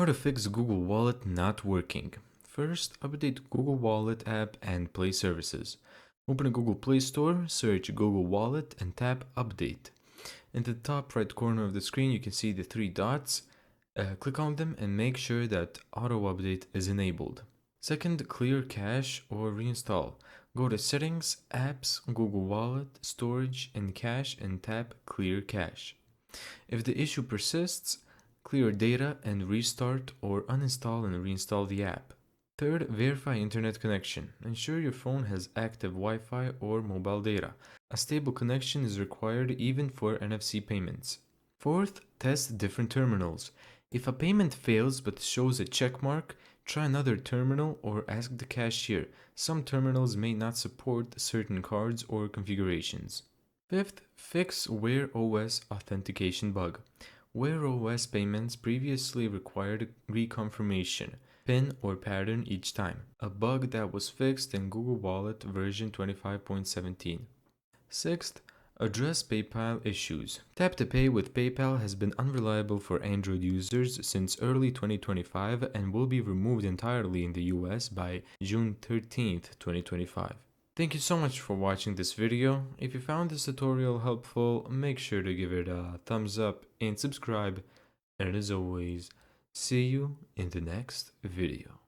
How to fix Google Wallet not working. First, update Google Wallet app and Play services. Open a Google Play Store, search Google Wallet, and tap Update. In the top right corner of the screen, you can see the three dots. Click on them and make sure that Auto Update is enabled. Second, clear cache or reinstall. Go to Settings, Apps, Google Wallet, Storage, and Cache, and tap Clear Cache. If the issue persists, clear data and restart or uninstall and reinstall the app. Third, verify internet connection. Ensure your phone has active Wi-Fi or mobile data. A stable connection is required even for NFC payments. Fourth, test different terminals. If a payment fails but shows a check mark, try another terminal or ask the cashier. Some terminals may not support certain cards or configurations. Fifth, fix Wear OS authentication bug. Wear OS payments previously required reconfirmation, PIN or pattern each time, a bug that was fixed in Google Wallet version 25.17. Sixth, address PayPal issues. Tap to Pay with PayPal has been unreliable for Android users since early 2025 and will be removed entirely in the US by June 13th, 2025. Thank you so much for watching this video. If you found this tutorial helpful, make sure to give it a thumbs up and subscribe. And as always, see you in the next video.